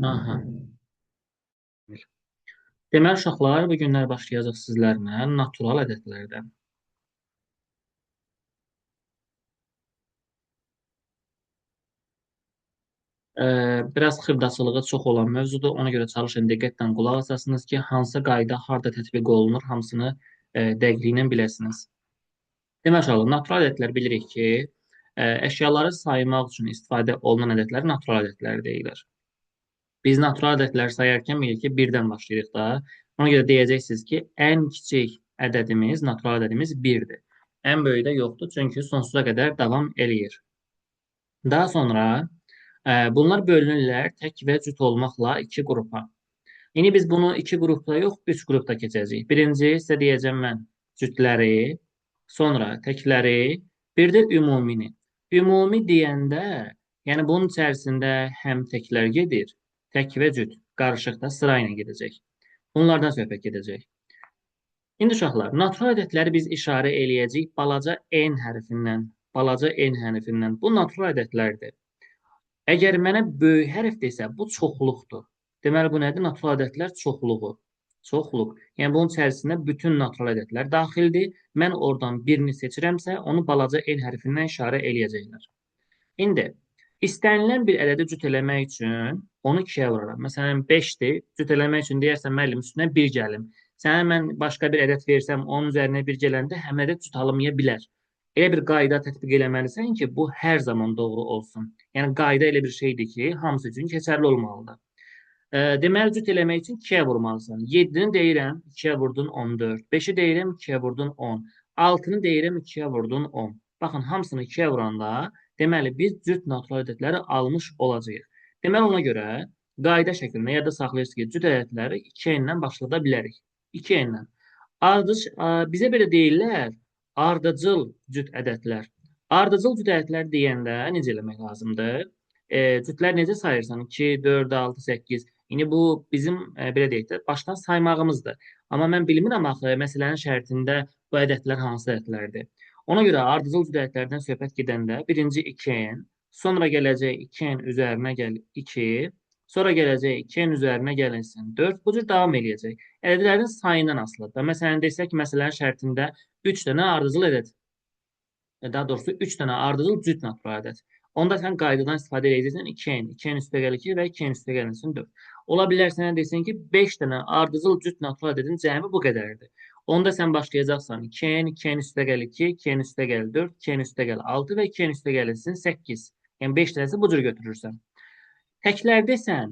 Aha. Deməli uşaqlar, bu günlər başlayacaq sizlərlə natural ədədlərdən. Biraz xırdaçılığı çox olan mövzudur. Ona görə çalışın diqqətlə qulaq asasınız ki, hansı qayda harda tətbiq olunur, hamısını dəqiqliklə biləsiniz. Deməli uşaqlar, natural ədədlər bilirik ki, əşyaları saymaq üçün istifadə olunan ədədlər natural ədədlər deyilir. Biz natural ədədləri sayarkən bilirik ki, birdən başlayırıq da. Ona görə deyəcəksiniz ki, ən kiçik ədədimiz, natural ədədimiz 1-dir. Ən böyüyü də yoxdur, çünki sonsuza qədər davam eləyir. Daha sonra bunlar bölünürlər tək və cüt olmaqla iki qrupa. İndi biz bunu iki qrupda yox, üç qrupda keçəcəyik. Birinci sizə deyəcəm mən cütləri, sonra təkləri, bir də ümumini. Ümumi deyəndə, yəni bunun içərisində həm təklər gedir, tək və cüt, qarışıq da sıra ilə gedəcək. Bunlardan söhbət gedəcək. İndi uşaqlar, natural ədədləri biz işarə eləyəcəyik balaca n hərfindən. Balaca n hərfindən. Bu natural ədədlərdir. Əgər mənə böyük hərf desə, bu çoxluqdur. Deməli, bu nədir? Natural ədədlər çoxluğu. Çoxluq. Yəni, bunun içərisində bütün natural ədədlər daxildir. Mən oradan birini seçirəmsə, onu balaca n hərfindən işarə eləyəcəklər. İndi, istənilən bir ədədi cüt eləmək üçün onu 2-yə vururam. Məsələn, 5-dir. Cüt eləmək üçün deyərsən, müəllim, üstünə 1 gəlim. Sənə mən başqa bir ədəd versəm, onun üzərinə 1 gələndə həmin ədəd cüt alınmaya bilər. Elə bir qayda tətbiq eləməlisən ki, bu hər zaman doğru olsun. Yəni, qayda elə bir şeydir ki, hamısı üçün keçərli olmalıdır. Deməli, cüt eləmək üçün 2-yə vurmalısan. 7-ni deyirəm, 2-yə vurdun 14. 5-i deyirəm, 2-yə vurdun 10. 6-nı deyirəm, 2-yə vurdun 10. Baxın, hamısını 2-yə vuranda, deməli, biz cüt natural ədədləri almış olacağıq. Deməli, ona görə qayda şəklində yadda saxlayırsınız ki, cüt ədədləri 2 ilə başlada bilərik. 2 ilə. Bizə belə deyirlər, ardıcıl cüt ədədlər. Ardıcıl cüt ədədlər deyəndə necə eləmək lazımdır? Cütlər necə sayırsan? 2, 4, 6, 8. İndi bu bizim belə deyək də başdan saymağımızdır. Amma mən bilmirəm axı məsələnin şərtində bu ədədlər hansı ədədlərdir. Ona görə ardıcıl cüt ədədlərdən söhbət gedəndə birinci 2n, sonra gələcək 2n üzərinə gəl 2, sonra gələcək 2n üzərinə gəlinsin 4. Bu cür davam eləyəcək. Ədədlərin sayından asılıdır. Məsələn, desək ki, məsələnin şərtində 3 dənə ardıcıl ədəd, daha doğrusu 3 dənə ardıcıl cüt natural ədəd. Onda sən qaydadan istifadə edəcəksən 2n, 2n üstəgəl 2 və 2n üstəgəlinsin 4. Ola bilər sənə desin ki, 5 dənə ardıcıl cüt natural ədədin cəmi bu qədərdir. Onda sən başlayacaqsan 2n, 2n üstəgəl 2, 2n üstəgəl 4, 2n üstəgəl 6 və 2n üstəgəlinsin 8. Yəni 5 dənəsi bu cür götürürsən. Təklərdəsən,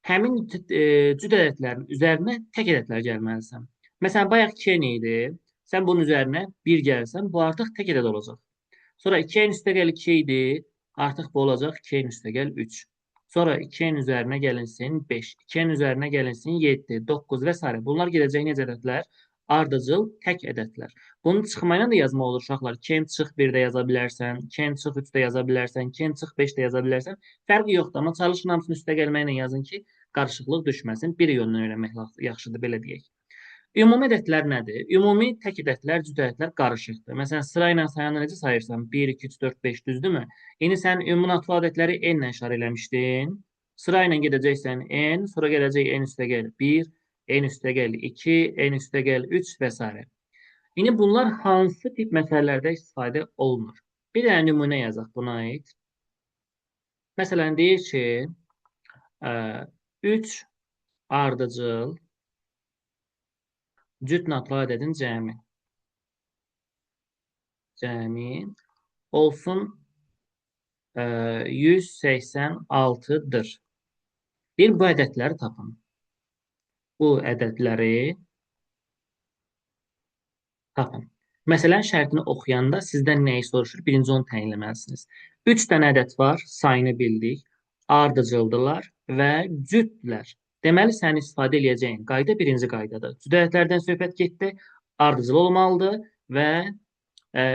həmin cüt ədədlərin üzərinə tək ədədlər gəlməlisən. Məsələn, bayaq 2n idi. Sən bunun üzərinə 1 gəlsən, bu artıq tək ədəd olacaq. Sonra 2n üstəgəl 2 idi. Artıq bu olacaq 2n üstəgəl 3. Sonra 2n üzərinə gəlinsin 5. 2n üzərinə gəlinsin 7, 9 və s. Bunlar gedəcək necə ədədlər? Ardıcıl tək ədədlər. Bunun çıxmayla da yazma olur uşaqlar. 2n çıx 1 də yaza bilərsən, 2n çıx 3 də yaza bilərsən, 2n çıx 5 də yaza bilərsən. Fərqi yoxdur, amma çalışın hamısını üstə gəlməklə yazın ki, qarışıqlıq düşməsin. Bir yolunu öyrənmək yaxşıdır, belə deyək. Ümumi ədədlər nədir? Ümumi tək ədədlər, cüt ədədlər qarışıqdır. Məsələn, sıra ilə sayanda necə sayırsan? 1, 2, 3, 4, 5, düzdürmü? İndi sən ümumi natural ədədləri n ilə işarə eləmişdin. Sıra ilə gedəcəksən n, sonra gələcək n üstəgəl 1, n üstəgəl 2, n üstəgəl 3 və s. İndi bunlar hansı tip məsələlərdə istifadə olunur? Bir dənə nümunə yazaq buna aid. Məsələn, deyir ki, 3 ardıcıl cüt natural ədədin cəmi olsun 186-dır. Bir bu ədədləri tapın. Bu ədədləri tapın. Məsələn, şərtini oxuyanda sizdən nəyi soruşur? Birinci onu təyin etməlisiniz. 3 dənə ədəd var, sayını bildik, ardıcıldılar və cütdülər. Deməli, sənin istifadə edəcəyin qayda birinci qaydadır. Cüt ədədlərdən söhbət getdi, ardıcıl olmalıdır və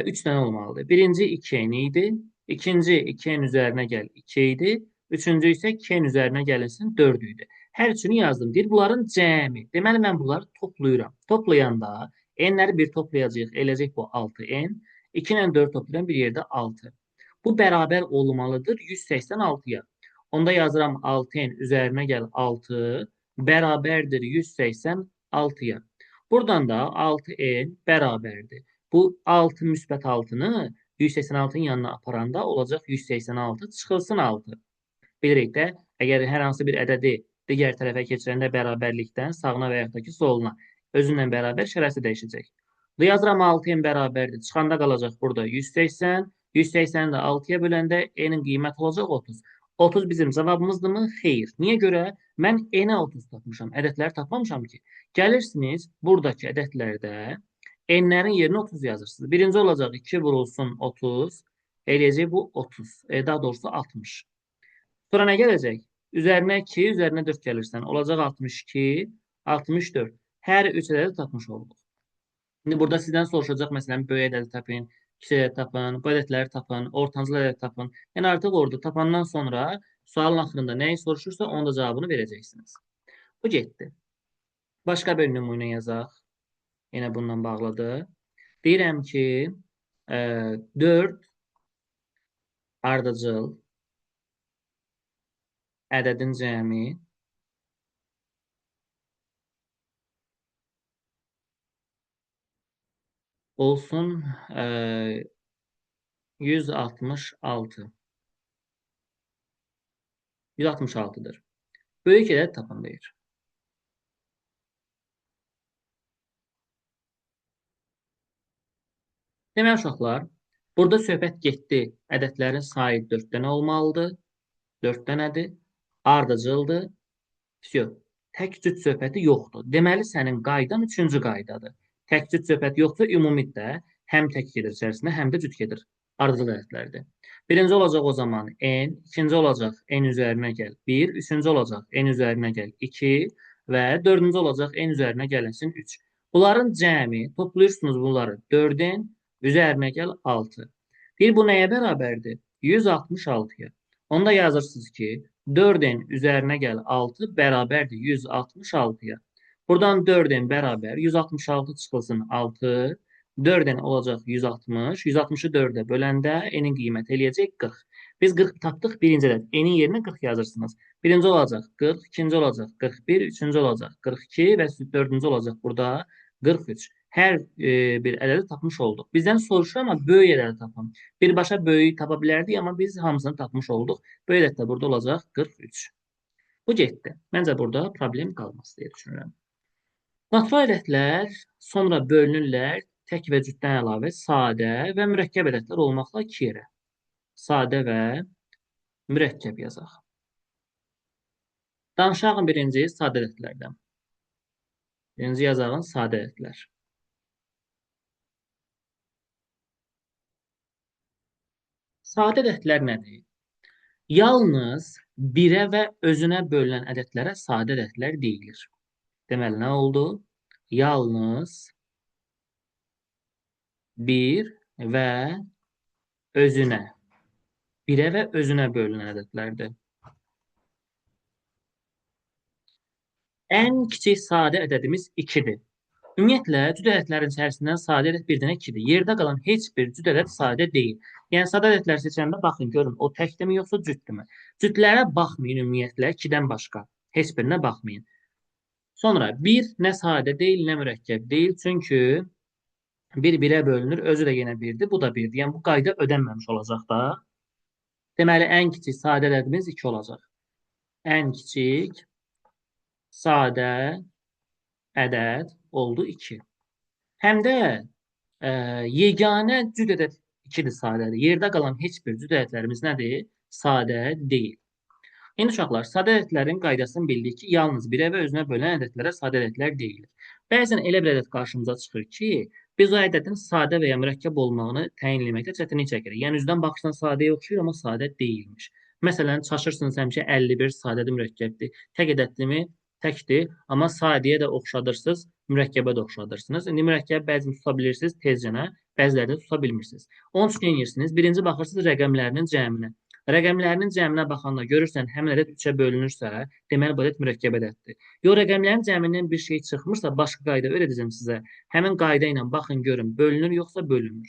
3 dənə olmalıdır. Birinci 2n idi, ikinci 2n üzərinə gəl 2 idi, üçüncü isə 2n üzərinə gəlinsin 4 idi. Hər üçünü yazdım. Deyir, bunların cəmi. Deməli, mən bunları toplayıram. Toplayanda n-ləri bir toplayacaq, eləcək bu 6n. 2 ilə 4 toplayıram, bir yerdə 6. Bu bərabər olmalıdır 186-ya. Onda yazıram 6n üzərinə gəl 6 bərabərdir 186-ya. Buradan da 6n bərabərdir. Bu 6 müsbət 6-nı 186-nın yanına aparanda olacaq 186 çıxılsın 6. Bilirik də, əgər hər hansı bir ədədi digər tərəfə keçirəndə bərabərlikdən sağına və yaxud da ki, soluna özünlə bərabər şərəsi dəyişəcək. Yazıram 6n bərabərdir. Çıxanda qalacaq burada 180. 180-i də 6-ya böləndə n-in qiyməti olacaq 30. 30 bizim cavabımızdırmı? Xeyr. Niyə görə? Mən n-ə 30 tapmışam. Ədədləri tapmamışam ki. Gəlirsiniz buradakı ədədlərdə n-lərin yerinə 30 yazırsınız. Birinci olacaq 2 vurulsun 30. Eləyəcək bu 30. Daha doğrusu 60. Sonra nə gələcək? Üzərinə 2, üzərinə 4 gəlirsən. Olacaq 62, 64. Hər 3 ədədi tapmış olduq. İndi burada sizdən soruşacaq, məsələn, böyük ədədi tapın, kiçik ədədi tapın, bu ədədləri tapın, ortancıl ədədi tapın. Yəni, artıq orada tapandan sonra sualın axırında nəyi soruşursa, onun da cavabını verəcəksiniz. Bu getdi. Başqa bir nümunə yazaq. Yenə bununla bağlıdır. Deyirəm ki, 4 ardıcıl ədədin cəmi olsun 166. 166'dır. Böyük ədəd tapın deyir. Deməli uşaqlar, burada söhbət getdi. Ədədlərin sayı 4 dənə olmalıdır. 4 dənədir. Ardıcıldır. Всё. Tək cüt söhbəti yoxdur. Deməli, sənin qaydan 3-cü qaydadır. Tək cüt söhbət yoxdur, ümumidə həm tək gedir içərisində, həm də cüt gedir. Ardıcıl ədədlərdir. Birinci olacaq o zaman n, ikinci olacaq n üzərinə gəl 1, üçüncü olacaq n üzərinə gəl 2 və dördüncü olacaq n üzərinə gəlsin 3. Bunların cəmi, toplayırsınız bunları 4-ün üzərinə gəl 6. Bir bu nəyə bərabərdir? 166-ya. Onda yazırsınız ki, 4n üzərinə gəl 6 bərabərdir 166-ya. Buradan 4n bərabər 166 çıxılsın 6. 4n olacaq 160. 160-ı 4-ə böləndə n-in qiyməti eləyəcək 40. Biz 40 tapdıq birinci ədəd. N-in yerinə 40 yazırsınız. Birinci olacaq 40, ikinci olacaq 41, üçüncü olacaq 42 və dördüncü olacaq burada 43. Hər bir ədədi tapmış olduq. Bizdən soruşur, amma böyük ədədi tapın. Birbaşa böyük tapa bilərdik, amma biz hamısını tapmış olduq. Böyük ədəd də burada olacaq 43. Bu getdi. Məncə burada problem qalmaz deyə düşünürəm. Natural ədədlər sonra bölünürlər tək və cütdən əlavə sadə və mürəkkəb ədədlər olmaqla 2 yerə. Sadə və mürəkkəb yazaq. Danışaq birinci sadə ədədlərdən. Birinci yazağın sadə ədədlər. Sadə ədədlər nədir? Yalnız 1-ə və özünə bölünən ədədlərə sadə ədədlər deyilir. Deməli, nə oldu? Yalnız 1 və özünə. 1-ə və özünə bölünən ədədlərdir. Ən kiçik sadə ədədimiz 2-dir. Ümumiyyətlə, cüt ədədlərin içərisindən sadə ədəd bir dənə 2-dir. Yerdə qalan heç bir cüt ədəd sadə deyil. Yəni, sadə ədədlər seçəndə baxın, görün, o təkdirmi, yoxsa cütdürmü? Cütlərə baxmayın ümumiyyətlə, 2-dən başqa. Heç birinə baxmayın. Sonra, 1 nə sadə deyil, nə mürəkkəb deyil. Çünki 1 1-ə bölünür, özü də yenə 1-dir, bu da 1-dir. Yəni, bu qayda ödənməmiş olacaq da. Deməli, ən kiçik sadə ədədimiz 2 olacaq. Ən kiçik sadə ədəd oldu 2. Həm də yeganə cüt ədəd 2-dir, sadədir. Yerdə qalan heç bir cüt ədədlərimiz nədir? Sadə deyil. İndi uşaqlar, sadə ədədlərin qaydasını bildik ki, yalnız 1-ə və özünə bölünən ədədlərə sadə ədədlər deyilir. Bəzən elə bir ədəd qarşımıza çıxır ki, biz o ədədin sadə və ya mürəkkəb olmağını təyin etməkdə çətinlik çəkirik. Yəni, üzdən baxışdan sadəyə oxşuyur, amma sadə deyilmiş. Məsələn, çaşırsınız həmişə 51 sadədir, mürəkkəbdir. Tək ədəddirmi? Təkdir, amma sadəyə də oxşadırsınız, mürəkkəbə də oxşadırsınız. İndi mürəkkəb bəzən tuta bilirsiniz tezcənə, bəzilərdə tuta bilmirsiniz. Onun üçün edirsiniz? Birinci baxırsınız rəqəmlərinin cəminə. Rəqəmlərinin cəminə baxanda görürsən, həmin ədəd 3-ə bölünürsə, deməli, bu ədəd mürəkkəb ədəddir. Yox, rəqəmlərin cəmindən bir şey çıxmırsa, başqa qayda öyrədəcəm sizə. Həmin qayda ilə baxın, görün, bölünür, yoxsa bölünmür.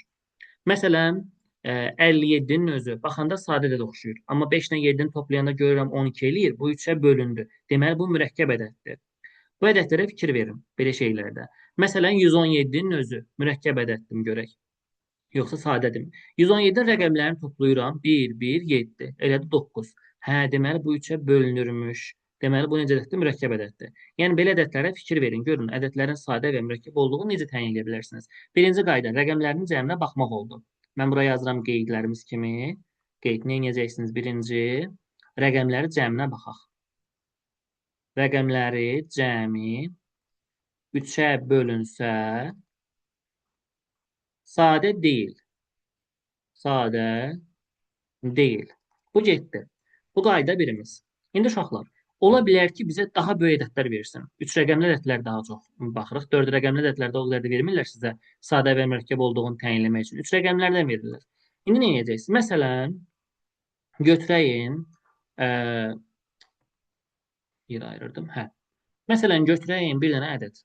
Məsələn, 57-nin özü. Baxanda sadə də oxşuyur. Amma 5 ilə 7-ni toplayanda görürəm 12 eləyir. Bu 3-ə bölündü. Deməli, bu mürəkkəb ədəddir. Bu ədədlərə fikir verin belə şeylərdə. Məsələn, 117-nin özü mürəkkəb ədəddir görək. Yoxsa sadədir. 117 rəqəmlərini toplayıram. 1, 1, 7. Elədir 9. Hə, deməli bu 3-ə bölünürmüş. Deməli bu necə ədəddir? Mürəkkəb ədəddir. Yəni belə ədədlərə fikir verin. Görün, ədədlərin sadə və mürəkkəb olduğunu necə təyin edə bilərsiniz. Birinci qayda rəqəmlərin cəminə baxmaq oldu. Mən buraya yazıram qeydlərimiz kimi. Qeyd nə edəcəksiniz? Birinci rəqəmləri cəminə baxaq. Rəqəmləri cəmi 3-ə bölünsə sadə deyil. Sadə deyil. Bu getdi. Bu qayda birimiz. İndi uşaqlar, ola bilər ki, bizə daha böyük ədədlər versin. 3 rəqəmli ədədlər daha çox baxırıq. 4 rəqəmli ədədlərdə o qədər də vermirlər sizə sadə və mürəkkəb olduğunu təyinləmək üçün. 3 rəqəmlərdən verirlər. İndi nə edəcəksiniz? Məsələn, götürəyin, yer ayırırdım. Hə. Məsələn, götürəyin bir dənə ədəd.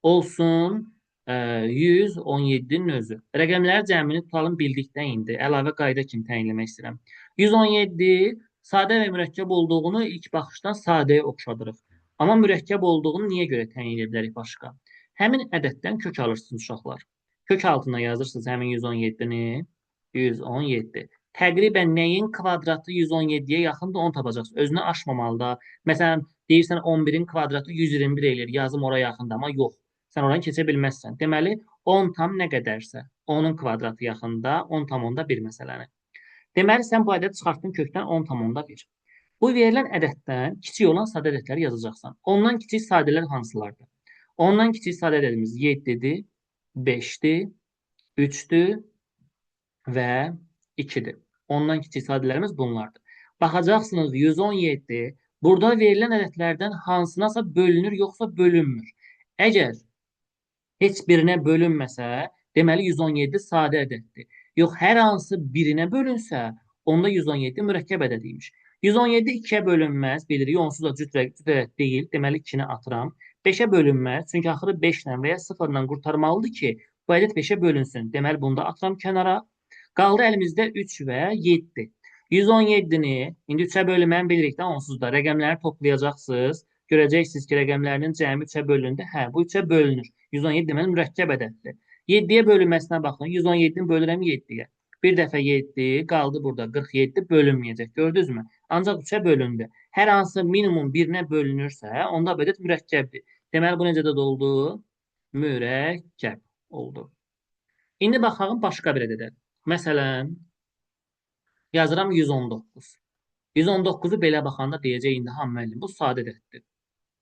Olsun 117-nin özü. Rəqəmləri cəmini tutalım bildikdə indi. Əlavə qayda kimi təyinləmək istəyirəm. 117 sadə və mürəkkəb olduğunu ilk baxışdan sadəyə oxşadırıq. Amma mürəkkəb olduğunu niyə görə təyin edə bilərik başqa? Həmin ədəddən kök alırsınız uşaqlar. Kök altına yazırsınız həmin 117-ni. 117. Təqribən nəyin kvadratı 117-yə yaxındır onu tapacaqsınız. Özünü aşmamalı da. Məsələn, deyirsən 11-in kvadratı 121 eləyir. Yazım ora yaxındır, amma yox. Sən oranı keçə bilməzsən. Deməli, 10 tam nə qədərsə, onun kvadratı yaxında 10 tam onda 1 məsələni. Deməli, sən bu ədəd çıxartdın kökdən 10 tam onda 1. Bu verilən ədəddən kiçik olan sadə ədədləri yazacaqsan. Ondan kiçik sadələr hansılardır? Ondan kiçik sadə ədədimiz 7-dir, 5-dir, 3-dür və 2-dir. Ondan kiçik sadələrimiz bunlardır. Baxacaqsınız 117 burada verilən ədədlərdən hansınasa bölünür, yoxsa bölünmür. Əgər heç birinə bölünməsə, deməli 117 sadə ədəddir. Yox, hər hansı birinə bölünsə, onda 117 mürəkkəb ədədiymiş. 117 2-yə bölünməz, bilirik, onsuz da cüt ədəd deyil, deməli 2-ni atıram. 5-ə bölünməz, çünki axırı 5 ilə və ya 0 ilə qurtarmalıdır ki, bu ədəd 5-ə bölünsün. Deməli, bunu da atıram kənara. Qaldı əlimizdə 3 və 7. 117-ni indi 3-ə bölünməni bilirik də, onsuz da rəqəmləri toplayacaqsınız. Görəcəksiniz ki, rəqəmlərinin cəmi 3-ə bölündü. Hə, bu 3-ə bölünür. 117 deməli mürəkkəb ədəddir. 7-yə bölünməsinə baxın. 117-ni bölürəm 7-yə. Bir dəfə 7 qaldı burada. 47 bölünməyəcək. Gördünüzmü? Ancaq 3-ə bölündü. Hər hansı minimum birinə bölünürsə, onda bu ədəd mürəkkəbdir. Deməli, bu necə də oldu? Mürəkkəb oldu. İndi baxalım başqa bir ədədə. Məsələn, yazıram 119. 119-u belə baxanda deyəcək indi ha müəllim, bu sadə ədəddir.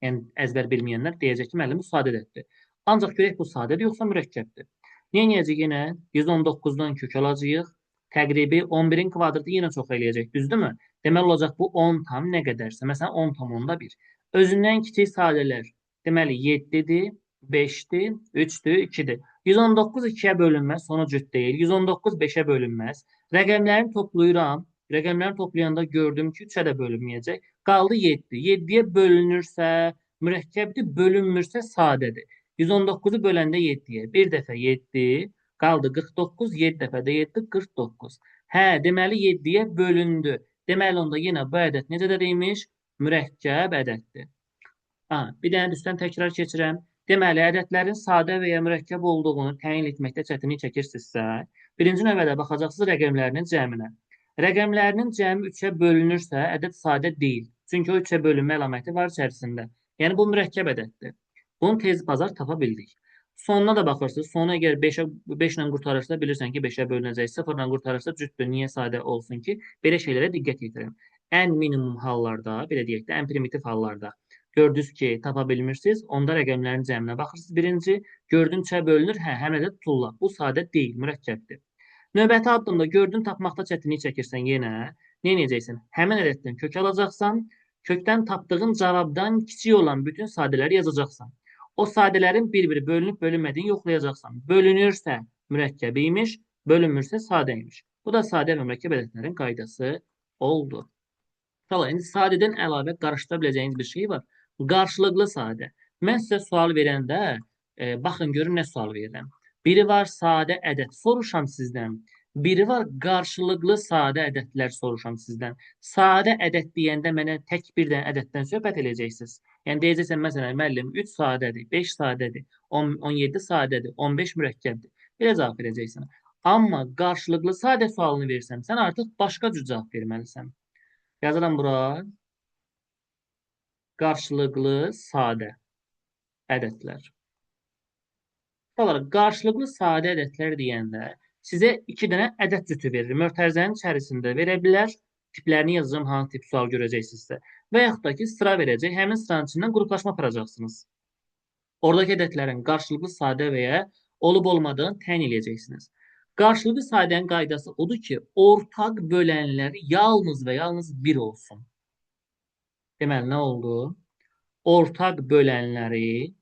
Yəni əzbər bilməyənlər deyəcək ki, müəllim bu sadə ədəddir. Ancaq görək bu sadədir yoxsa mürəkkəbdir. Nə edəcəyik yenə? 119-dan kök alacağıq. Təqribi 11-in kvadratı yenə çox eləyəcək, düzdürmü? Deməli olacaq bu 10 tam nə qədərsə. Məsələn 10 tam onda 1. Özündən kiçik sadələr. Deməli 7-dir, 5-dir, 3-dür, 2-dir. 119 2-yə bölünməz, sonu cüt deyil. 119 5-ə bölünməz. Rəqəmlərini toplayıram. Rəqəmləri toplayanda gördüm ki, 3-ə də bölünməyəcək. Qaldı 7. 7-yə bölünürsə mürəkkəbdir, bölünmürsə sadədir. 119-u böləndə 7-yə. Bir dəfə 7, qaldı 49, 7 dəfə də 7, 49. Hə, deməli 7-yə bölündü. Deməli onda yenə bu ədəd necə deyilmiş? Mürəkkəb ədəddir. Ha, bir dənə üstdən təkrar keçirəm. Deməli, ədədlərin sadə və ya mürəkkəb olduğunu təyin etməkdə çətinlik çəkirsinizsə, birinci növbədə baxacaqsınız rəqəmlərinin cəminə. Rəqəmlərinin cəmi 3-ə bölünürsə, ədəd sadə deyil. Çünki o 3-ə bölünmə əlaməti var içərisində. Yəni, bu mürəkkəb ədəddir. Bunu tez bazar tapa bildik. Sonuna da baxırsınız. Sonu əgər 5 ilə qurtarırsa, bilirsən ki, 5-ə bölünəcək. 0 ilə qurtarırsa, cütdür. Niyə sadə olsun ki? Belə şeylərə diqqət yetirin. Ən minimum hallarda, belə deyək də, ən primitiv hallarda gördünüz ki, tapa bilmirsiniz. Onda rəqəmlərin cəminə baxırsınız. Birinci, gördün 3-ə bölünür. Hə, həm ədəd tulla. Bu sadə deyil, mürəkkəbdir. Növbəti addımda gördün tapmaqda çətinlik çəkirsən yenə, nə edəcəksən? Həmin ədəddən kök alacaqsan, kökdən tapdığın cavabdan kiçik olan bütün sadələri yazacaqsan. O sadələrin bir-biri bölünüb bölünmədiyini yoxlayacaqsan. Bölünürsə mürəkkəb imiş, bölünmürsə sadə imiş. Bu da sadə və mürəkkəb ədədlərin qaydası oldu. İndi sadədən əlavə qarışdıra biləcəyiniz bir şey var. Qarşılıqlı sadə. Mən sizə sual verəndə, baxın görün nə sual verirəm. Biri var sadə ədəd. Soruşam sizdən. Biri var, qarşılıqlı sadə ədədlər soruşam sizdən. Sadə ədəd deyəndə mənə tək bir dənə ədəddən söhbət edəcəksiniz. Yəni deyəcəksən məsələn müəllim 3 sadədir, 5 sadədir, 10, 17 sadədir, 15 mürəkkəbdir. Belə cavab verəcəksən. Amma qarşılıqlı sadə sualını versəm, sən artıq başqa cür cavab verməlisən. Yazıram bura. Qarşılıqlı sadə ədədlər. Olaraq qarşılıqlı sadə ədədlər deyəndə sizə 2 dənə ədəd cütü verir. Mötərizənin içərisində verə bilər. Tiplərini yazacağım, hansı tip sual görəcəksinizsə. Və yaxud da ki, sıra verəcək. Həmin sıranın içindən qruplaşma aparacaqsınız. Oradakı ədədlərin qarşılıqlı sadə və ya olub-olmadığını təyin edəcəksiniz. Qarşılıqlı sadənin qaydası odur ki, ortaq bölənləri yalnız və yalnız 1 olsun. Deməli, nə oldu? Ortaq bölənləri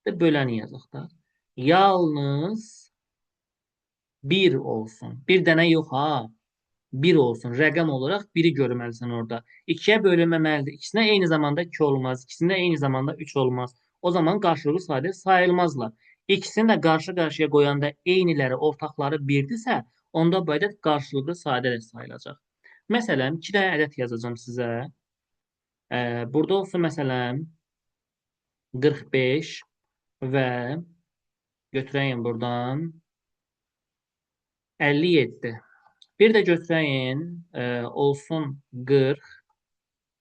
böləni yazaq da. Yalnız 1 olsun. Bir dənə yox ha. 1 olsun. Rəqəm olaraq 1-i görməlisən orada. 2-yə bölünməməlidir. İkisinə eyni zamanda 2 olmaz. İkisində eyni zamanda 3 olmaz. O zaman qarşılıqlı sadə sayılmazlar. İkisini də qarşı-qarşıya qoyanda eyniləri, ortaqları 1-dirsə, onda bu ədəd qarşılıqlı sadə də sayılacaq. Məsələn, 2 dənə ədəd yazacağım sizə. Burada olsun məsələn 45 və götürəyim buradan 57. Bir də götürəyin olsun 40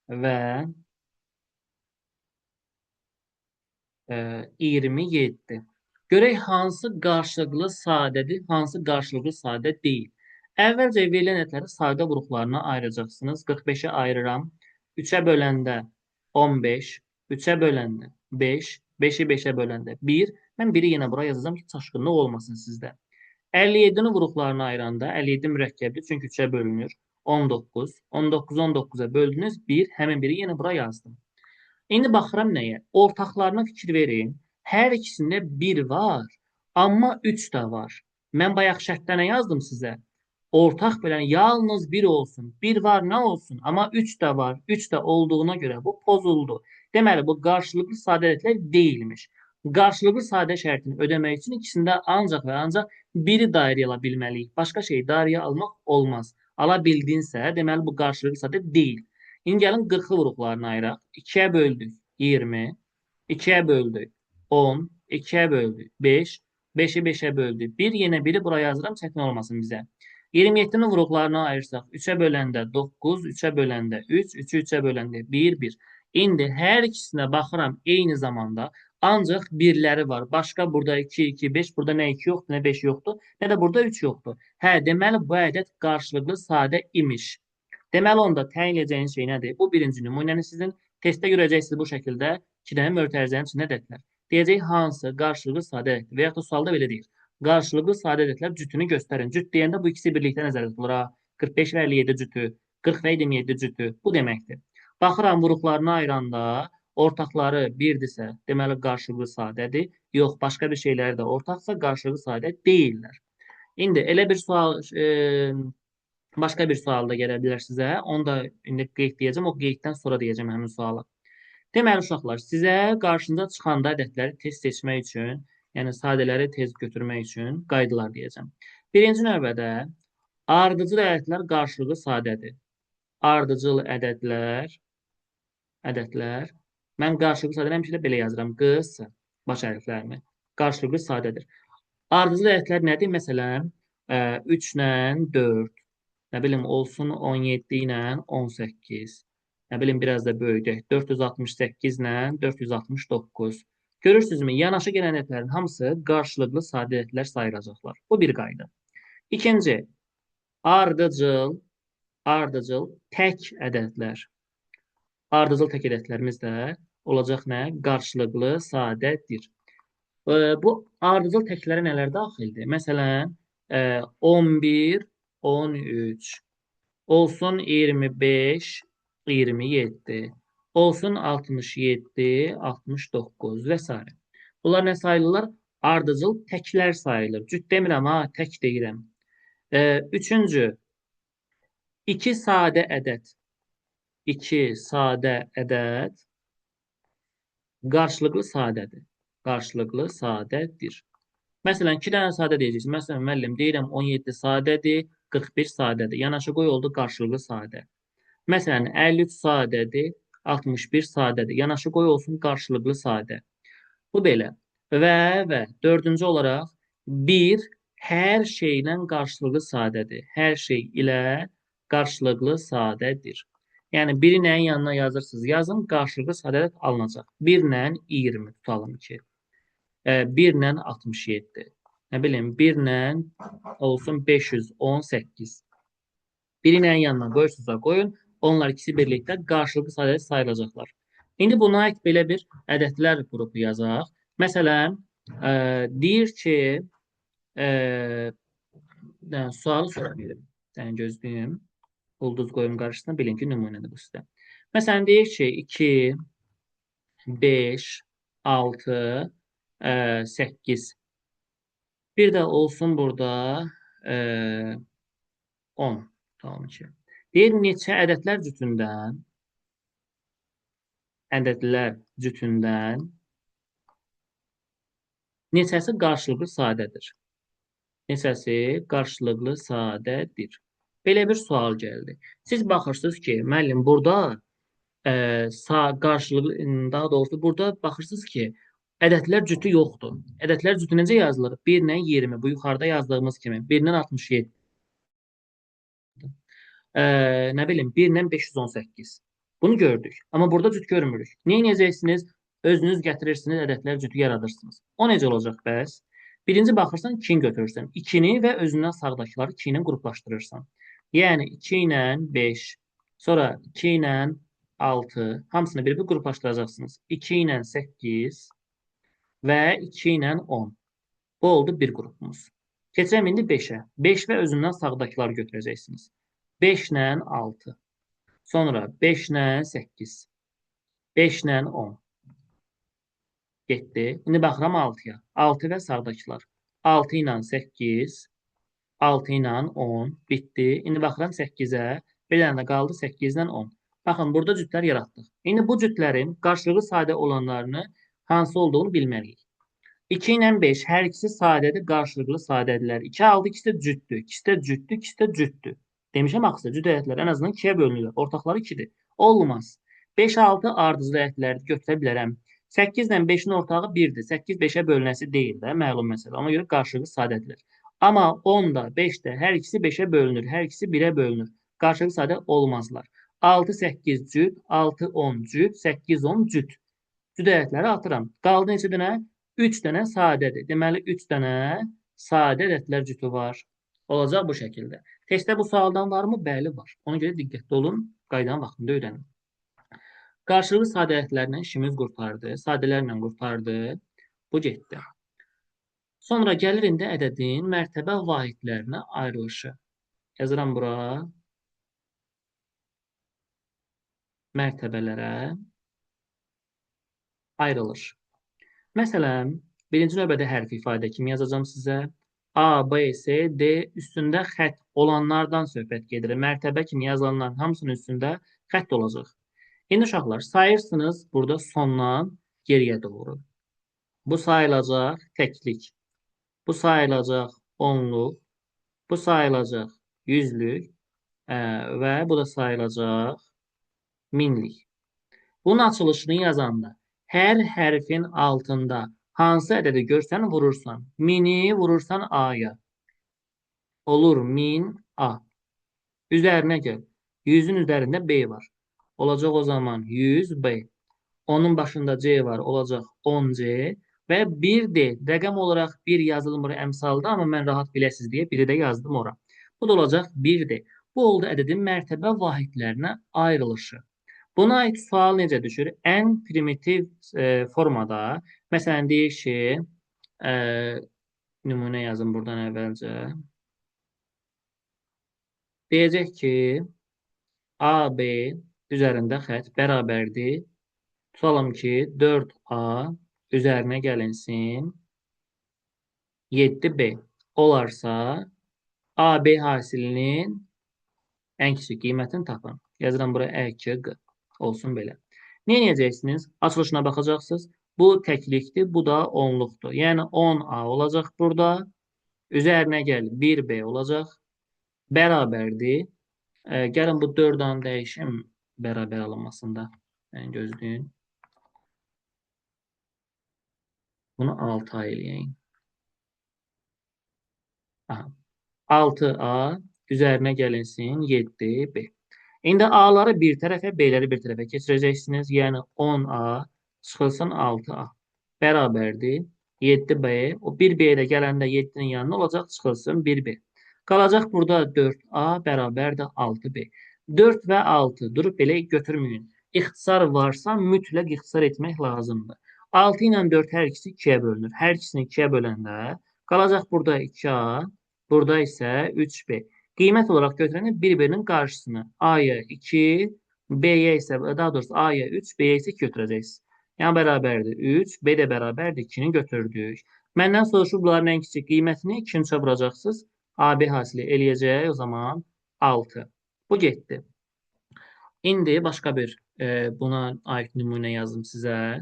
və 27. Görək hansı qarşılıqlı sadədir, hansı qarşılıqlı sadə deyil. Əvvəlcə verilən ədədləri sadə qruplarına ayıracaqsınız. 45-i ayırıram. 3-ə böləndə 15, 3-ə böləndə 5, 5-i 5-ə böləndə 1. Mən 1-i yenə bura yazacağım ki, çaşqınlıq olmasın sizdə. 57-ni qruplarına ayıranda 57 mürəkkəbdir, çünki 3-ə bölünür. 19, 19-u 19-a böldünüz, 1, həmin biri yenə bura yazdım. İndi baxıram nəyə? Ortaqlarına fikir verin. Hər ikisində 1 var, amma 3 də var. Mən bayaq şərtdə nə yazdım sizə? Ortaq bölən yalnız 1 olsun. 1 var, nə olsun? Amma 3 də var. 3 də olduğuna görə bu pozuldu. Deməli, bu qarşılıqlı sadə ədədlər deyilmiş. Qarşılıqlı sadə şərtini ödəmək üçün ikisində ancaq və ancaq biri dairəyə ala bilməliyik. Başqa şeyi dairəyə almaq olmaz. Ala bildinsə, deməli bu qarşılıqlı sadə deyil. İndi gəlin 40-lı qruplarına ayıraq. 2-yə böldük 20, 2-yə böldük 10, 2-yə böldük 5, 5-i 5-ə böldük 1, yenə biri bura yazıram, çətin olmasın bizə. 27-ni qruplarına ayırsaq 3-ə böləndə 9, 3-ə böləndə 3, 3-ü 3-ə böləndə 1, 1. İndi hər ikisinə baxıram eyni zamanda, ancaq birləri var. Başqa burada 2, 2, 5, burada nə 2 yoxdur, nə 5 yoxdur, nə də burada 3 yoxdur. Hə, deməli bu ədəd qarşılıqlı sadə imiş. Deməli, onda təyin edəcəyiniz şey nədir? Bu birinci nümunəni sizin testdə görəcəksiniz bu şəkildə 2 dənə mötərizənin içində ədədlər. Deyəcək hansı qarşılıqlı sadə ədəddir və yaxud da sualda belə deyir. Qarşılıqlı sadə ədədlər cütünü göstərin. Cüt deyəndə bu ikisi birlikdə nəzərdə tutulur. 45 və 57 cütü, 40 və 27 cütü. Bu deməkdir. Baxıram qruplarına ayıranda ortaqları 1-dirsə, deməli qarşılıqlı sadədir. Yox, başqa bir şeyləri də ortaqsa qarşılıqlı sadə deyillər. İndi elə bir sual başqa bir sual da gələ bilər sizə. Onu da indi qeyd deyəcəm. O qeyddən sonra deyəcəm həmin sualı. Deməli uşaqlar, sizə qarşınıza çıxanda ədədləri tez seçmək üçün, yəni sadələri tez götürmək üçün qaydalar deyəcəm. Birinci növbədə ardıcıl ədədlər qarşılıqlı sadədir. Ardıcıl ədədlər mən qarşılıqlı sadə həmişə belə yazıram. Qıs baş hərflərini. Qarşılıqlı sadədir. Ardıcıl ədədlər nədir? Məsələn, 3 ilə 4. Nə bilim, olsun 17 ilə 18. Nə bilim, biraz da böyüdək. 468 ilə 469. Görürsünüzmü? Yanaşı gələn ədədlərin hamısı qarşılıqlı sadə ədədlər sayılacaqlar. Bu bir qayda. İkinci, ardıcıl tək ədədlər. Ardıcıl tək ədədlərimiz də olacaq nə? Qarşılıqlı sadədir. Bu ardıcıl təklərə nələr daxildir? Məsələn, 11, 13, olsun 25, 27, olsun 67, 69 və s. Bunlar nə sayılırlar? Ardıcıl təklər sayılır. Cüt demirəm ha, tək deyirəm. Üçüncü, 2 sadə ədəd. 2 sadə ədəd qarşılıqlı sadədir. Qarşılıqlı sadədir. Məsələn, 2 dənə sadə deyəcəksiniz. Məsələn, müəllim deyirəm 17 sadədir, 41 sadədir. Yanaşı qoy oldu qarşılıqlı sadə. Məsələn, 53 sadədir, 61 sadədir. Yanaşı qoy olsun qarşılıqlı sadə. Bu belə. Və dördüncü olaraq 1 hər şeylə qarşılıqlı sadədir. Hər şey ilə qarşılıqlı sadədir. Yəni, 1-i nəyin yanına yazırsınız? Yazın, qarşılıqlı sadələr alınacaq. 1 ilə 20 tutalım ki. 1 ilə 67. Nə bilim, 1 ilə olsun 518. 1-i nəyin yanına qoyursunuzsa qoyun. Onlar ikisi birlikdə qarşılıqlı sadələr sayılacaqlar. İndi buna aid belə bir ədədlər qrupu yazaq. Məsələn, deyir ki, sualı sora bildim. Yəni, gözləyim. Ulduz qoyum qarşısına, bilin ki, nümunədir bu sizdə. Məsələn, deyir ki, 2, 5, 6, 8. Bir də olsun burada 10. Tamam ki. Deyir, neçə ədədlər cütündən neçəsi qarşılıqlı sadədir? Neçəsi qarşılıqlı sadədir? Belə bir sual gəldi. Siz baxırsınız ki, müəllim, burada qarşılıqlı, daha doğrusu burada baxırsınız ki, ədədlər cütü yoxdur. Ədədlər cütü necə yazılır? 1 ilə 20. Bu yuxarıda yazdığımız kimi. 1 ilə 67. Nə bilim, 1 ilə 518. Bunu gördük. Amma burada cüt görmürük. Nə edəcəksiniz? Özünüz gətirirsiniz, ədədlər cütü yaradırsınız. O necə olacaq bəs? Birinci baxırsan, 2-ni götürürsən. 2-ni və özündən sağdakıları 2 ilə qruplaşdırırsan. Yəni, 2 ilə 5, sonra 2 ilə 6, hamısını bir-bir qruplaşdıracaqsınız. 2 ilə 8 və 2 ilə 10. Bu oldu bir qrupumuz. Keçək indi 5-ə. 5 və özündən sağdakıları götürəcəksiniz. 5 ilə 6. Sonra 5 ilə 8. 5 ilə 10. Getdi. İndi baxıram 6-ya. 6 və sağdakılar. 6 ilə 8. 6 ilə 10. Bitdi. İndi baxıram 8-ə. Bir dənə də qaldı 8 ilə 10. Baxın, burada cütlər yaratdıq. İndi bu cütlərin qarşılıqlı sadə olanlarını hansı olduğunu bilməliyik. 2 ilə 5 hər ikisi sadədir, qarşılıqlı sadədirlər. 2, 6 ikisi də cütdür. İkisi də cütdür, ikisi də cütdür. Demişəm axı, cüt ədədlər ən azından 2-yə bölünürlər. Ortaqları 2-dir. Olmaz. 5, 6 ardıcıl ədədləri götürə bilərəm. 8 ilə 5-in ortağı 1-dir. 8 5-ə bölünəsi deyil də, məlum məsələ. Ona görə qarşılıqlı sadədirlər. Amma 10 da, 5 də hər ikisi 5-ə bölünür, hər ikisi 1-ə bölünür. Qarşılıqlı sadə olmazlar. 6, 8 cüt, 6, 10 cüt, 8, 10 cüt. Cüt ədədləri atıram. Qaldı neçə dənə? 3 dənə sadədir. Deməli, 3 dənə sadə ədədlər cütü var. Olacaq bu şəkildə. Testdə bu sualdan varmı? Bəli, var. Ona görə diqqətli olun, qaydanın vaxtında öyrənin. Qarşılıqlı sadə ədədlərlə işimiz qurtardı. Sadələrlə qurtardı. Bu getdi. Sonra gəlir indi ədədin mərtəbə vahidlərinə ayrılışı. Yazıram bura. Mərtəbələrə ayrılır. Məsələn, birinci növbədə hərfi ifadə kimi yazacağım sizə. A, B, C, D üstündə xətt olanlardan söhbət gedir. Mərtəbə kimi yazılanların hamısının üstündə xətt olacaq. İndi uşaqlar, sayırsınız burada sondan geriyə doğru. Bu sayılacaq təklik. Bu sayılacaq onluq. Bu sayılacaq yüzlük. Və bu da sayılacaq minlik. Bunun açılışını yazanda hər hərfin altında hansı ədədi görsən vurursan. Mini vurursan A-ya. Olur min A. Üzərinə gəl. 100-ün üzərində B var. Olacaq o zaman 100 B. Onun başında C var. Olacaq 10 C. Və 1 D. Rəqəm olaraq 1 yazılmır əmsalda, amma mən rahat biləsiz deyə 1-i də yazdım ora. Bu da olacaq 1 D. Bu oldu ədədin mərtəbə vahidlərinə ayrılışı. Buna aid sual necə düşür? Ən primitiv formada, məsələn, deyir ki, nümunə yazın buradan əvvəlcə. Deyəcək ki, AB üzərində xətt bərabərdir. Tutalım ki, 4A üzərinə gəlinsin 7B. Olarsa, AB hasilinin ən kiçik qiymətini tapın. Yazıram buraya E2Q. Olsun belə. Nə edəcəksiniz? Açılışına baxacaqsınız. Bu təklikdir, bu da onluqdur. Yəni 10A olacaq burada. Üzərinə gəl 1B olacaq. Bərabərdir. Gəlin bu 4A-nı dəyişim bərabər alınmasında. Yəni gözləyin. Bunu 6A eləyək. Aha. 6A üzərinə gəlinsin 7B. İndi A-ları bir tərəfə, B-ləri bir tərəfə keçirəcəksiniz. Yəni 10A çıxılsın 6A. Bərabərdir 7B. O 1B-yə də gələndə 7-nin yanına olacaq, çıxılsın 1B. Qalacaq burada 4A bərabərdir 6B. 4 və 6 durub belə götürməyin. İxtisar varsa mütləq ixtisar etmək lazımdır. 6 ilə 4 hər ikisi 2-yə bölünür. Hər ikisini 2-yə böləndə qalacaq burada 2A, burada isə 3B. Qiymət olaraq götürəndə bir-birinin qarşısını A-ya 2, B-yə isə, daha doğrusu A-ya 3, B-yə isə 2 götürəcəksiniz. Yəni bərabərdir 3, B də bərabərdir 2-ni götürdük. Məndən soruşub bunların ən kiçik qiymətini 2-ni üçə vuracaqsınız. AB hasili eləyəcək o zaman 6. Bu getdi. İndi başqa bir buna aid nümunə yazdım sizə.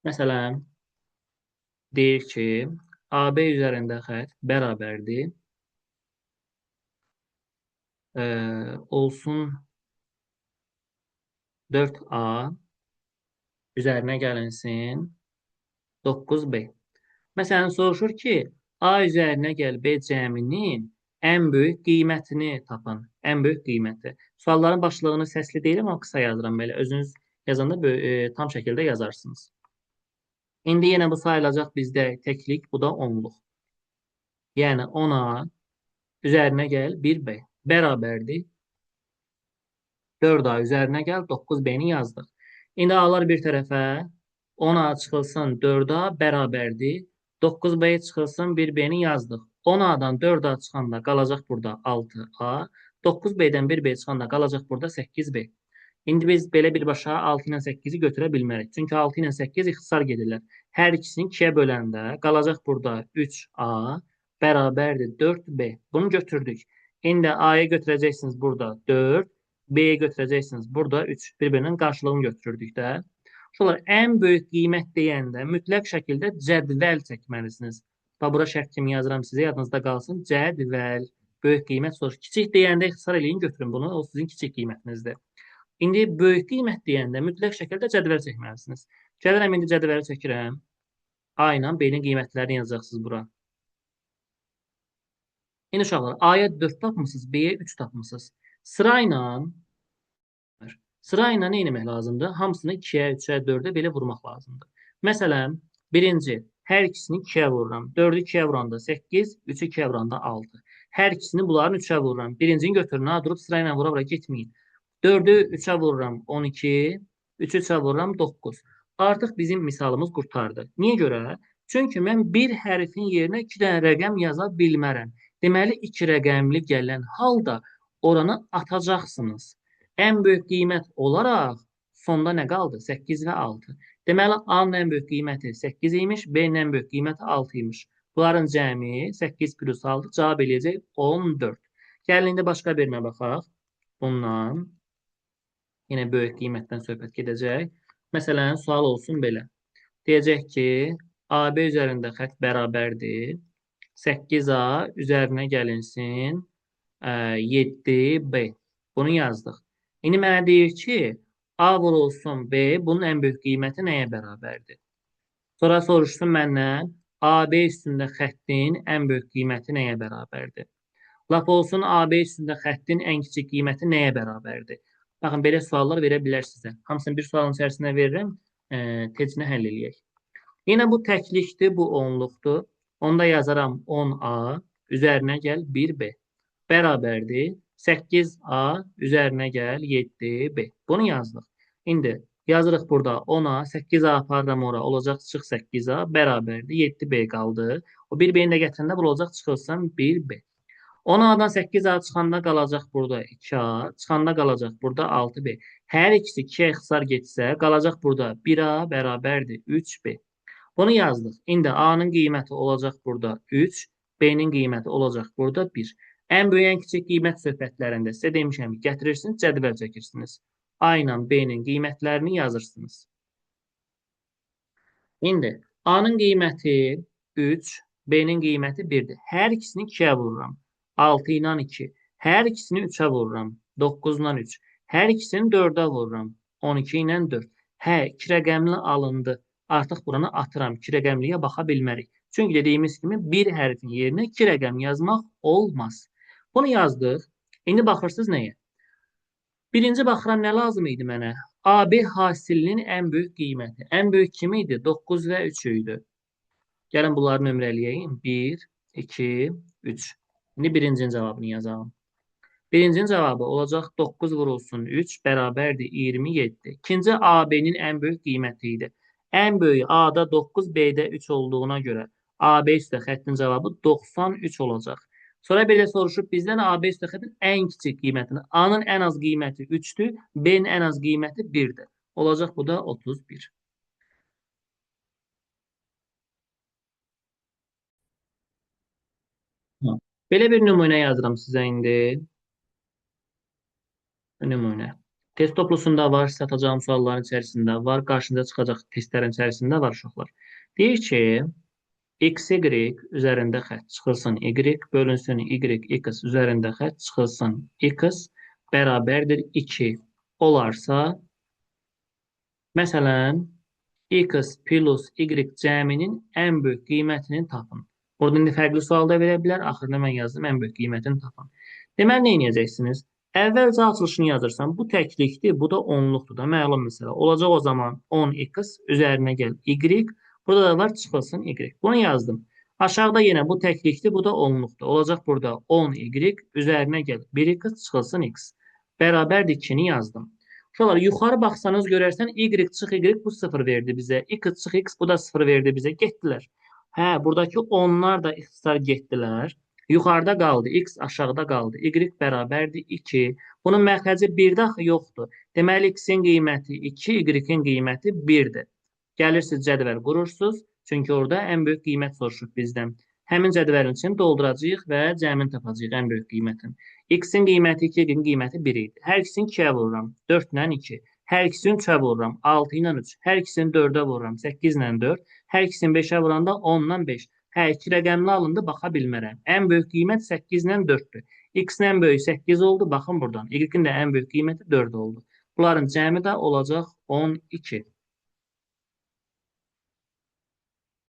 Məsələn, deyir ki, AB üzərində xətt bərabərdir. Olsun 4A üzərinə gəlinsin 9B. Məsələn, soruşur ki, A üzərinə gəl B cəminin ən böyük qiymətini tapın. Ən böyük qiyməti. Sualların başlığını səsli deyirəm, amma qısa yazıram belə. Özünüz yazanda tam şəkildə yazarsınız. İndi yenə bu sayılacaq bizdə təklik, bu da onluq. Yəni 10A üzərinə gəl 1B bərabərdir 4A üzərinə gəl 9B-ni yazdıq. İndi A-lar bir tərəfə 10A çıxılsın 4A bərabərdir 9B çıxılsın 1B-ni yazdıq. 10A-dan 4A çıxanda qalacaq burada 6A, 9B-dən 1B çıxanda qalacaq burada 8B. İndi biz belə birbaşa 6 ilə 8-i götürə bilmərik. Çünki 6 ilə 8 ixtisar gedirlər. Hər ikisini 2-yə böləndə qalacaq burada 3A bərabərdir 4B. Bunu götürdük. İndi A-ya götürəcəksiniz burada 4, B-yə götürəcəksiniz burada 3. Bir-birinin qarşılığını götürürdük də. Sonra ən böyük qiymət deyəndə mütləq şəkildə cədvəl çəkməlisiniz. Bura şərt kimi yazıram sizə, yadınızda qalsın. Cədvəl. Böyük qiymət soruş. Kiçik deyəndə ixtisar eləyin, götürün bunu. O sizin kiçik qiymətinizdir. İndi böyük qiymət deyəndə mütləq şəkildə cədvəl çəkməlisiniz. Gəlirəm, indi cədvəli çəkirəm. A ilə B-nin qiymətlərini yazacaqsınız bura. İndi uşaqlar, A-ya 4 tapmısınız, B-yə 3 tapmısınız. Sıra ilə nə etmək lazımdır? Hamısını 2-yə, 3-ə, 4-ə belə vurmaq lazımdır. Məsələn, birinci, hər ikisini 2-yə vururam. 4-ü 2-yə vuranda 8, 3-ü 2-yə vuranda 6. Hər ikisini bunların 3-ə vururam. Birincini götürün, durub sıra ilə vura-vura getməyin. 4-ü 3-ə vururam 12, 3-ü 3-ə vururam 9. Artıq bizim misalımız qurtardı. Niyə görə? Çünki mən bir hərfin yerinə 2 dənə rəqəm yaza bilmərəm. Deməli, 2 rəqəmli gələn halda oranı atacaqsınız. Ən böyük qiymət olaraq sonda nə qaldı? 8 və 6. Deməli, A-nın ən böyük qiyməti 8 imiş, B-nin ən böyük qiyməti 6 imiş. Bunların cəmi 8 plus 6 cavab eləyəcək 14. Gəlin, indi başqa birinə baxaq. Bundan yenə böyük qiymətdən söhbət gedəcək. Məsələn, sual olsun belə. Deyəcək ki, AB üzərində xətt bərabərdir. 8A üzərinə gəlinsin 7B. Bunu yazdıq. İndi mənə deyir ki, A vurulsun B, bunun ən böyük qiyməti nəyə bərabərdir? Sonra soruşsun məndən, AB üstündə xəttin ən böyük qiyməti nəyə bərabərdir? Lap olsun AB üstündə xəttin ən kiçik qiyməti nəyə bərabərdir? Baxın, belə suallar verə bilər sizə. Hamısını bir sualın içərisində verirəm, tecinə həll eləyək. Yenə bu təklikdir, bu onluqdur. Onda yazaram 10A, üzərinə gəl 1B. Bərabərdir 8A, üzərinə gəl 7B. Bunu yazdıq. İndi yazırıq burada 10A, 8A aparıram ora, olacaq çıx 8A, bərabərdir 7B qaldı. O 1B-ni də gətirəndə bu olacaq çıxılsın 1B. 10A-dan 8A çıxanda qalacaq burada 2A, çıxanda qalacaq burada 6B. Hər ikisi 2-yə ixtisar getsə, qalacaq burada 1A bərabərdir 3B. Bunu yazdıq. İndi A-nın qiyməti olacaq burada 3, B-nin qiyməti olacaq burada 1. Ən böyük, ən kiçik qiymət söhbətlərində sizə demişəm ki, gətirirsiniz, cədvəl çəkirsiniz. A ilə B-nin qiymətlərini yazırsınız. İndi A-nın qiyməti 3, B-nin qiyməti 1-dir. Hər ikisini 2-yə vururam. 6 ilə 2. Hər ikisini 3-ə vururam. 9 ilə 3. Hər ikisini 4-ə vururam. 12 ilə 4. Hə, 2 rəqəmli alındı. Artıq buranı atıram. 2 rəqəmliyə baxa bilmərik. Çünki dediyimiz kimi bir hərfin yerinə 2 rəqəm yazmaq olmaz. Bunu yazdıq. İndi baxırsınız nəyə? Birinci baxıram nə lazım idi mənə? AB hasilinin ən böyük qiyməti. Ən böyük kimi idi? 9 və 3 idi. Gəlin bunları nömrələyəyim. 1, 2, 3. İndi birincinin cavabını yazalım. Birincinin cavabı olacaq 9 vurulsun 3 bərabərdir 27. İkinci AB-nin ən böyük qiyməti idi. Ən böyük A-da 9, B-də 3 olduğuna görə AB üstə xəttin cavabı 93 olacaq. Sonra belə soruşub bizdən AB üstə xəttin ən kiçik qiymətini. A-nın ən az qiyməti 3-dür, B-nin ən az qiyməti 1-dir. Olacaq bu da 31. Belə bir nümunə yazıram sizə indi. Nümunə. Test toplusunda var, satacağım sualların içərisində var, qarşınıza çıxacaq testlərin içərisində var uşaqlar. Deyir ki, x, y üzərində xətt çıxılsın y, bölünsün y, x üzərində xətt çıxılsın x bərabərdir 2 olarsa, məsələn, x plus y cəminin ən böyük qiymətini tapın. Burada indi fərqli sual da verə bilər. Axırda mən yazdım, ən böyük qiymətini tapın. Deməli, nə edəcəksiniz? Əvvəlcə açılışını yazırsam, bu təklikdir, bu da onluqdur da, məlum məsələ. Olacaq o zaman 10x üzərinə gəl y, burada da var çıxılsın y. Bunu yazdım. Aşağıda yenə bu təklikdir, bu da onluqdur. Olacaq burada 10y üzərinə gəl 1x çıxılsın x. Bərabərdir 2-ni yazdım. Uşaqlar, yuxarı baxsanız görərsən y çıx y bu 0 verdi bizə. X çıx x bu da 0 verdi bizə. Getdilər. Hə, buradakı onlar da ixtisar getdilər. Yuxarıda qaldı, x aşağıda qaldı. Y bərabərdir 2. Bunun məxrəci 1-də axı yoxdur. Deməli, x-in qiyməti 2, y-in qiyməti 1-dir. Gəlirsiniz, cədvəl qurursunuz. Çünki orada ən böyük qiymət soruşub bizdən. Həmin cədvəlin için dolduracağıq və cəmini tapacağıq ən böyük qiymətin. X-in qiyməti 2, y-in qiyməti 1 idi. Hər ikisini 2-yə vururam. 4 ilə 2. Hər ikisini 3-ə vururam. 6 ilə 3. Hər ikisini 4-ə vururam. 8 ilə 4. Hər ikisini 5-ə vuranda 10 ilə 5. Hə, 2 rəqəmli alındı, baxa bilmərəm. Ən böyük qiymət 8 ilə 4-dür. X-in ən böyük 8 oldu, baxın buradan. Y-in də ən böyük qiyməti 4 oldu. Bunların cəmi də olacaq 12.